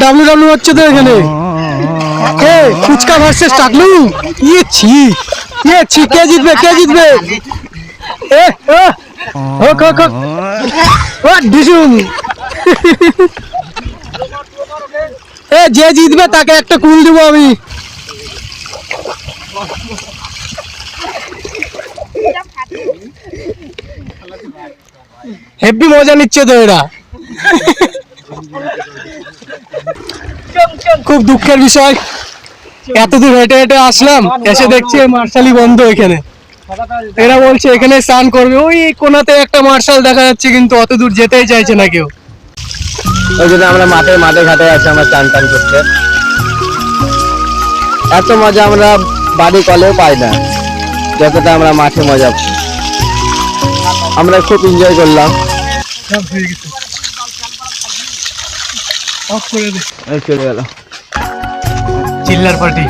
W হচ্ছে তো এখানে ফুচকা ভার্সেস টাকলু। কে জিতবে যে জিতবে তাকে একটা কুল দিব আমি। হেব্বি মজা নিচ্ছে তো এরা। খুব দুঃখের বিষয়, এতদূর হেঁটে হেঁটে আসলাম, এসে দেখছি মার্শালই বন্ধ এখানে। এরা বলছে এখানে স্নান করবে, ওই কোনাতে একটা মার্শাল দেখা যাচ্ছে, কিন্তু অত দূর যেতেই চাইছে না কেউ। ওই জন্য আমরা মাঠে ঘাটে আছি আমরা চান করতে। এত মজা আমরা বাড়ি কলেও পাই না যতটা আমরা মাঠে মজা পাই। আমরা খুব এনজয় করলাম। চলে গেল চিল্লার পার্টি।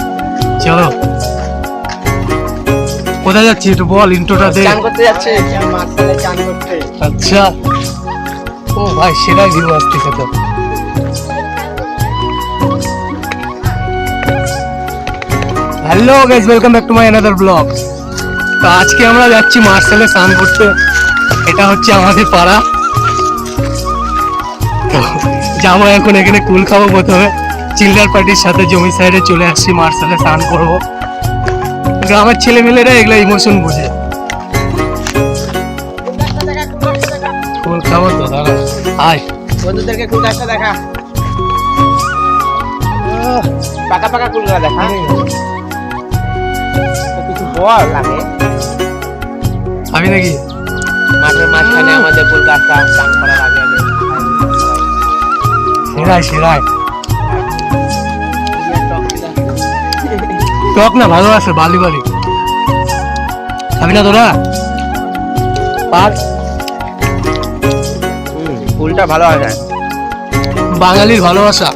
চলো কোথায় যাচ্ছি একটু বল, ইন্ট্রোটা দে। চান করতে যাচ্ছে, মার্শালে চান করতে। আচ্ছা, ও ভাই সেরা ভিউ আসতেছে তো। Hello guys, welcome back to my another blog. তো আজকে আমরা যাচ্ছি মার্শালে স্নান করতে। এটা হচ্ছে আমাদের পাড়া। তো যাবো এখন, এখানে কুল খাবো প্রথমে। চিল্লার পার্টির সাথে জমি সাইডে চলে আসছি, মার্শালে স্নান করবো। গ্রামের ছেলেমেয়েরা এগুলা ইমোশন বোঝে। কুল খাবো তো, দাঁড়া আয়। বন্ধুদেরকে কুল গাছটা দেখা, পাকা পাকা কুল গাছ দেখা। কিছু বল লাগে আমি নাকি মাঠের মাঝখানে আমাদের কুল গাছটা চান করার আগে সেরাই টক না, ভালো আছে বালি খাবি না তোরা? ফুলটা ভালো আছে, বাঙালির ভালোবাসা।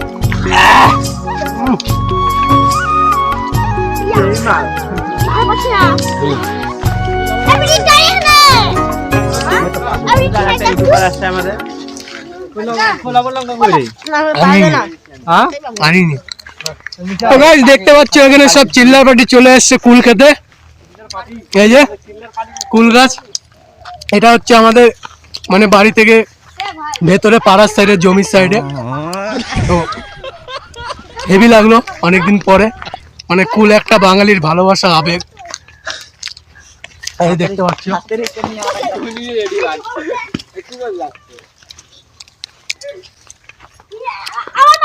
দেখতে পাচ্ছ এখানে সব চিল্লার পার্টি চলে এসছে কুল খেতে। এই যে কুল গাছ, এটা হচ্ছে আমাদের মানে বাড়ি থেকে ভেতরে পাড়ার সাইডে, জমির সাইডে। তো হেভি লাগলো অনেকদিন পরে, মানে কুল একটা বাঙালির ভালোবাসা, আবেগ। এই দেখতে পাচ্ছ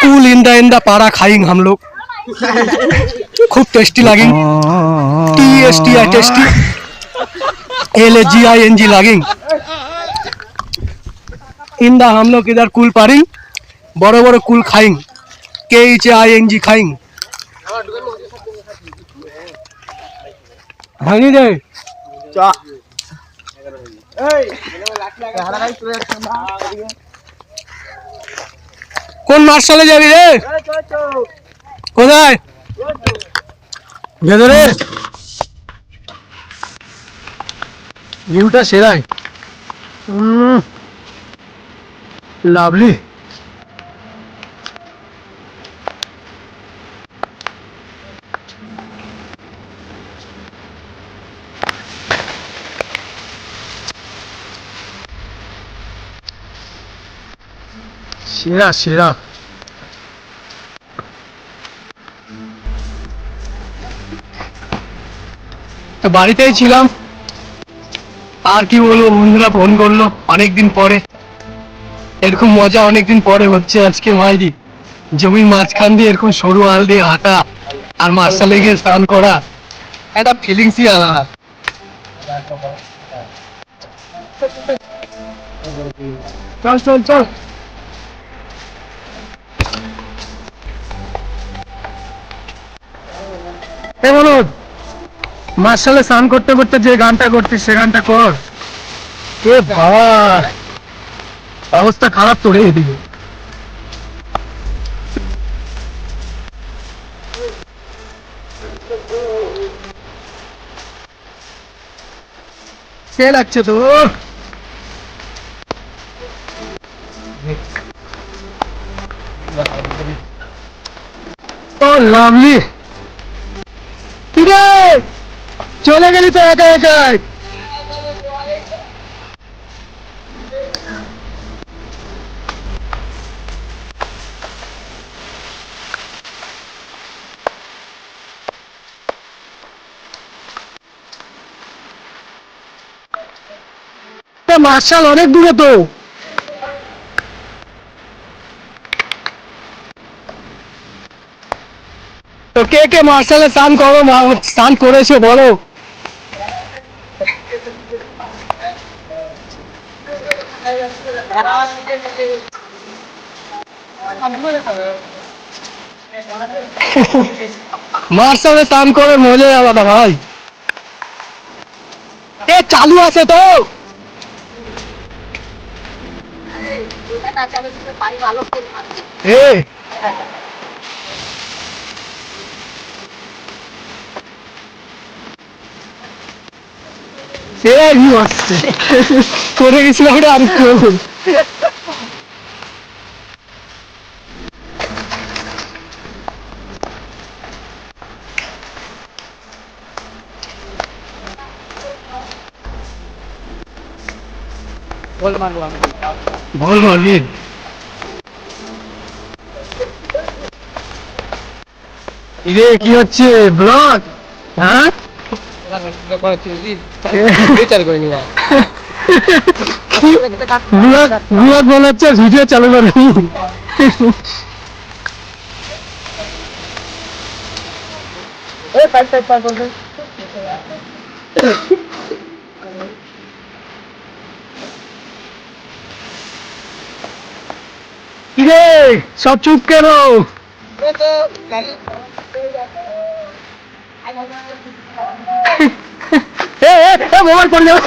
कुल इन द पारा खाएंगे हम लोग, खूब टेस्टी लगेंगे। TST टेस्टी, LAGING लगेंगे। इन द हम लोग इधर कुल पारेंगे, बड़े बड़े कुल खाएंगे, KHING खाएंगे। भागी दे কোন মার্শালে যাবি রে? কোথায়? ভেতরে ভিউটা সেরাই, লাভলি। সেরা তো বাড়িতেই ছিলাম, আর কি বলবো, বন্ধুরা ফোন করলো অনেকদিন পরে। এরকম মজা অনেকদিন পরে হচ্ছে আজকে। ভাইজি জমির মাঝখান দিয়ে এরকম সরু আল দিয়ে হাঁটা আর মার্শালে গিয়ে স্নান করা, একটা ফিলিংসই আলাদা। চল মার্শালে স্নান করতে করতে যে গানটা করছিস সে গানটা কর। কে ভাই অবস্থা খারাপ তো রে এদিকে। সে লাগছে তো। ও লাভলি, কিরে চলে গেলি তো একা একাই? মার্শাল অনেক দূরে তো। তো কে কে মার্শালে স্নান করেছো বলো? মার্শালে স্নান করে মজা আলাদা ভাই। এ চালু আছে তো? এ আসছে করে গেছিলাম ওটা আর একটু। বল মারবি? ইরে কি হচ্ছে ব্লগ? হ্যাঁ ব্লগ বানাচ্ছে, ভিডিও চালু করে। কিরে সব চুপ কেন? মোবাইল পড়ে যাবে।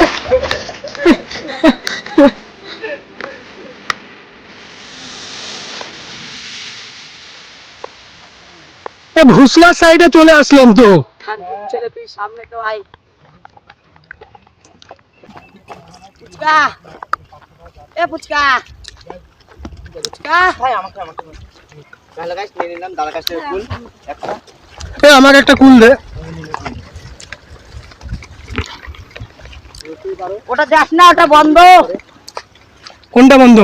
ভুসলার সাইডে চলে আসলাম তো। তুই সামনে তো আই। পুচকা এ পুচকা পুচকা ভাই আমাকে ভালো গাইস নিয়ে নিলাম দাদার কাছে কুল একটা। এ আমার একটা কুল দে। ওটা দেখ না, ওটা বন্ধ। কোনটা বন্ধ?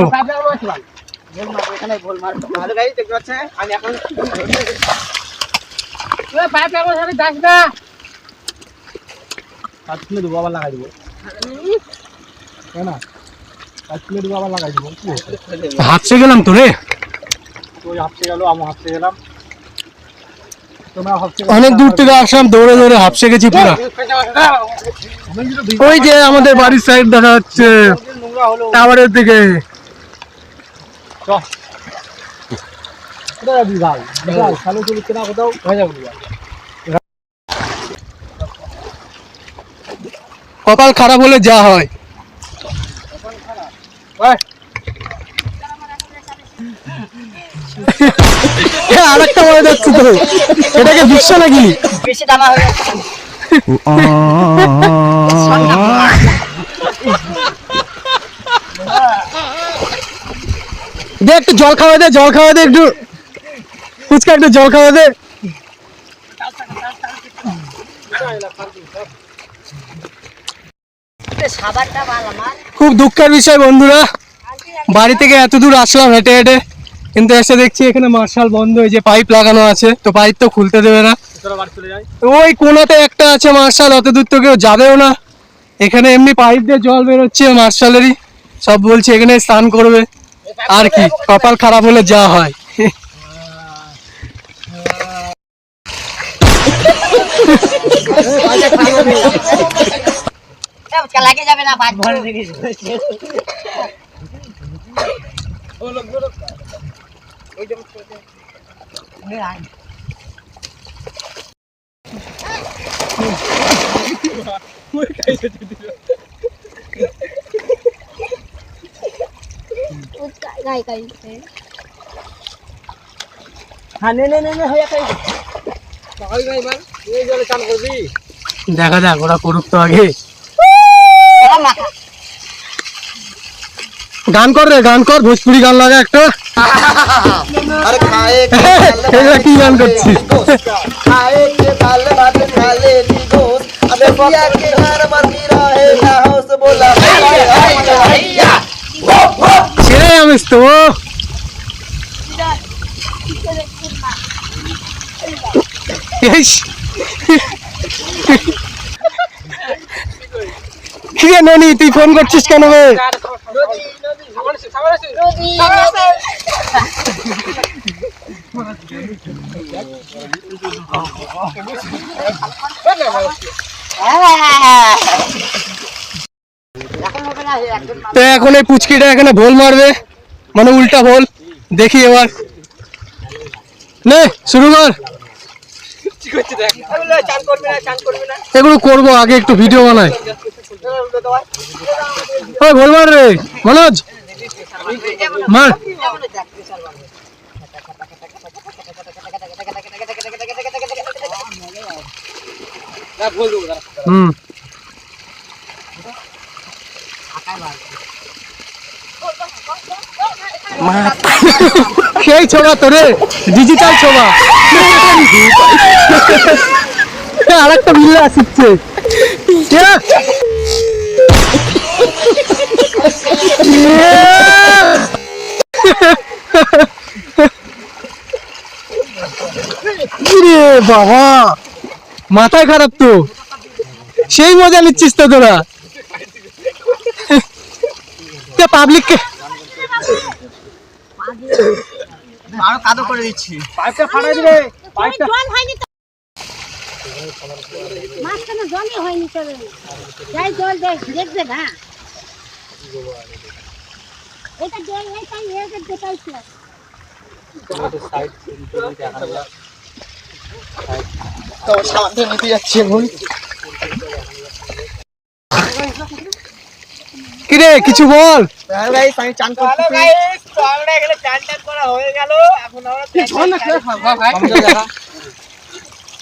এখানে গোল মার। ভালো গাইস দেখতে পাচ্ছেন আমি এখন ওই পাইপ লাগাবো সাথে দাস না। কাট কিলো দেবো আবার লাগাই দেবো। না কাট কিলো দেবো আবার লাগাই দেবো। হাঁপসে গেলাম তো রে। তুই হাঁপসে গেল, আমি হাঁপসে গেলাম। অনেক দূর থেকে আসলাম, দৌড়ে দৌড়ে হাঁপসে গেছি পুরো। ওই যে আমাদের বাড়ির সাইড দেখা যাচ্ছে টাওয়ারের দিকে। কপাল খারাপ হলে যা হয়। আরেকটা মনে যাচ্ছে তো, এটাকে বিশ্ব নাকি? বেশি দানা হয়ে যাচ্ছে। দে একটু জল খাওয়া দে, জল খাওয়া দে একটু। ফুচকা একটু জল খাওয়া দে। খুব দুঃখের বিষয় বন্ধুরা, বাড়ি থেকে এত দূর আসলাম হেঁটে হেঁটে, কিন্তু এসে দেখছি এখানে মার্শাল বন্ধ। এই যে পাইপ লাগানো আছে, তো পাইপ তো খুলতে দেবে না। ওই কোনাতে একটা আছে মার্শাল, অত দূর তো কেউ যাবেও না। এখানে এমনি পাইপ দিয়ে জল বেরোচ্ছে মার্শালেরই, সব বলছে এখানে স্নান করবে। আর কি, কপাল খারাপ হলে যা হয়। লাগে যাবে না দেখা যাক ওরা করুক তো আগে। গান কর রে, গান কর, ভোজপুরি গান লাগা একটা। अरे खाए এগুলা কি গান করছিস? खाए के बाल बाल खाले नी गोस अबे पिया के घर मरती रहे ना होश बोला हैया ছেড়ে আমিস তো ইস। কি রে ননি, তুই ফোন করছিস কেন বে? তো এখন এই পুচকিটা এখানে ভোল মারবে, মানে উল্টা ভোল। দেখি এবার, নে শুরু কর। এগুলো করবো, আগে একটু ভিডিও বানাই। ওই ভোল মার রে মনোজ, মার। হুম, সেই ছোবা তোরে, ডিজিটাল ছোবা। আর একটা বিল্লা শিখছে। বাবা মাথায় খারাপ তো, সেই মজা নিচ্ছিস তো তোরা। পাবলিককে আরো কাদো করে দিচ্ছি পাইপটা ফাটাই দিবে। পাইপটা জল হয়নি তো, মাঝখানে জলই হয়নি তো, যাই জল দেখবে না, এটা জল নেই তাই একে দেখাইছে। তো সামনে নিতে যাচ্ছি এখন। কিরে কিছু বল। গাইস আমি চান করতেছি। গাইস তো আমরা এখানে চান টান করা হয়ে গেল, এখন আমরা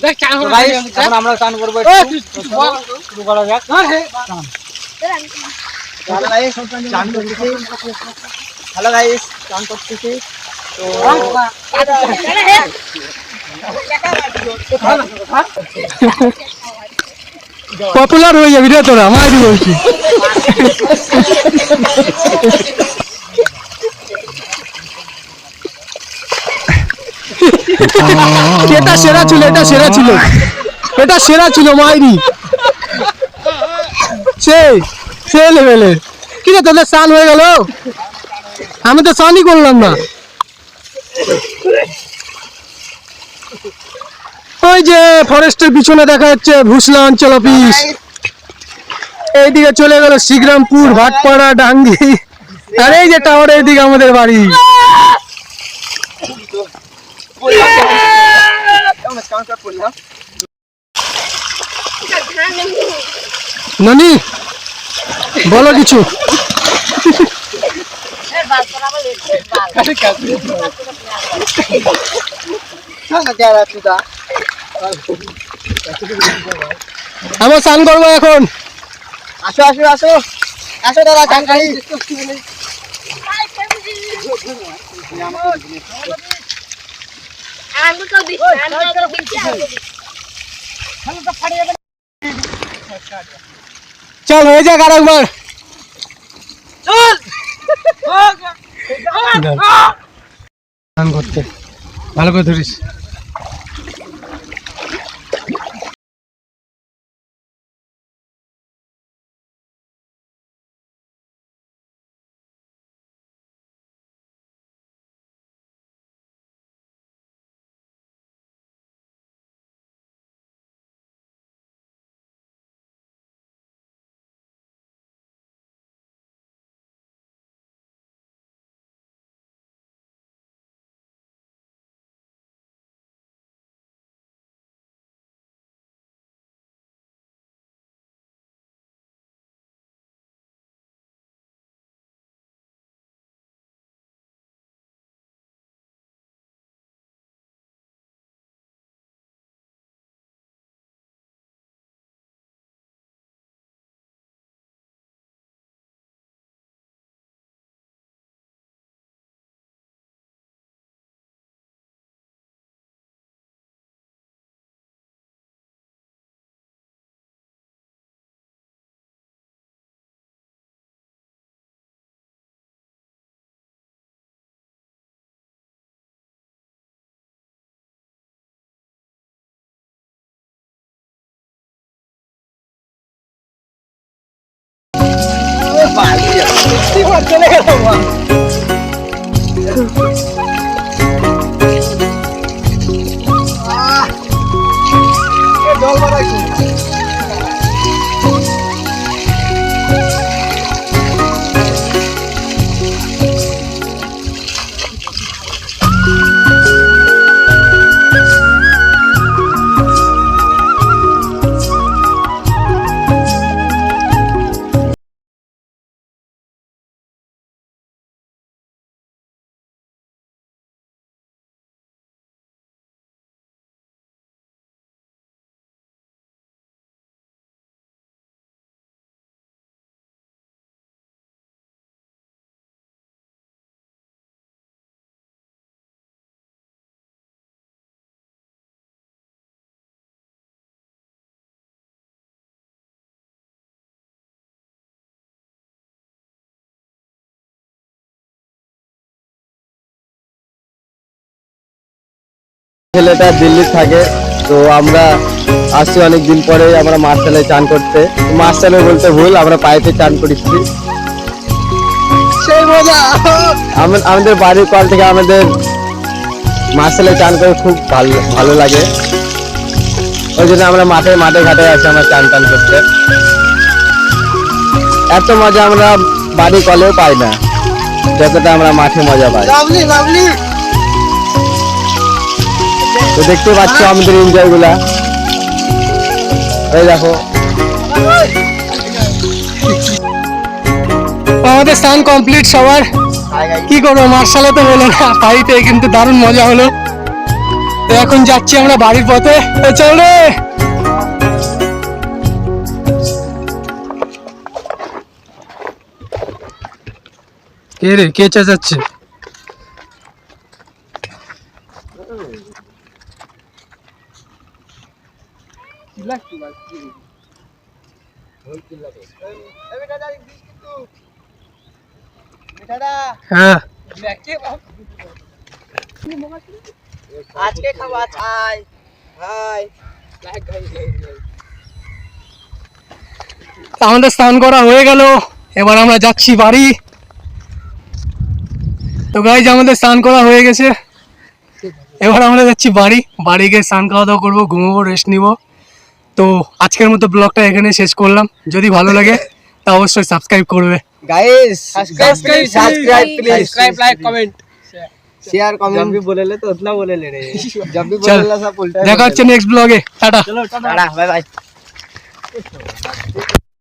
দেখ চান তো গাইস এখন আমরা চান করব একটু শুরু করা যাক। হ্যালো গাইস চান করতেছি। হ্যালো গাইস চান করতেছি। তো পপুলার হয়ে যাবি রে তোরা, মাইরি বলছি। এটা সেরা ছিল, এটা সেরা ছিল, এটা সেরা ছিল মাইরি, সেই সেই লেভেলের। কি রে তোদের স্নান হয়ে গেল? আমি তো স্নানই করলাম না। ওই যে ফরেস্টের পিছনে দেখা যাচ্ছে ভুসলা অঞ্চল অফিস, এইদিকে চলে গেল শিবরামপুর, ভাটপাড়া, ডাঙ্গি, আর এই যে টাওয়ারের দিকে আমাদের বাড়ি। ননি বলো কিছু। আমরা স্নান করবো এখন। আসো আসো আসো আসো দাদা চান খাই। আমি তো দিচ্ছি, আমি তো দিচ্ছি। চল হয়ে যাক আরেকবার। স্নান করতে ভালো করে ধরিস। চলে গেল জল বাড়াইছো ছেলেটা দিল্লি থাকে তো আমরা আসছি অনেক দিন পরে আমরা মার্শালে চান করতে মার্শালে বলতে ভুল আমরা পাইপে চান করেছি সেই মজা আমাদের বাড়ির কল থেকে আমাদের মার্শালে চান করে খুব ভালো লাগে ওই জন্য আমরা মাঠে ঘাটে আসি আমরা চান করতে এত মজা আমরা বাড়ির কলেও পাই না যতটা আমরা মাঠে মজা পাই তো দেখতে পাচ্ছ আমাদের এনজয় গুলা এই দেখো আমাদের স্নান কমপ্লিট সবার কি করবো মার্শালে তো হলো না বাড়িতে কিন্তু দারুণ মজা হলো তো এখন যাচ্ছি আমরা বাড়ির পথে চল রে কে রে কে চেঁচাচ্ছে হ্যাঁ আজকে খাওয়া চাই ভাই আমাদের স্নান করা হয়ে গেল এবার আমরা যাচ্ছি বাড়ি তো গাইজ আমাদের স্নান করা হয়ে গেছে এবার আমরা যাচ্ছি বাড়ি গিয়ে স্নান খাওয়া দাওয়া করবো ঘুমোবো রেস্ট নিব তো আজকের মতো ব্লগটা এখানে শেষ করলাম যদি ভালো লাগে তা অবশ্যই সাবস্ক্রাইব করবে guys subscribe please subscribe like comment share comment जब भी बोले ले तो उतना बोले ले रे जब भी चल बोले ला सब उल्टा দেখা হচ্ছে নেক্সট ব্লগে টাটা टाटा बाय बाय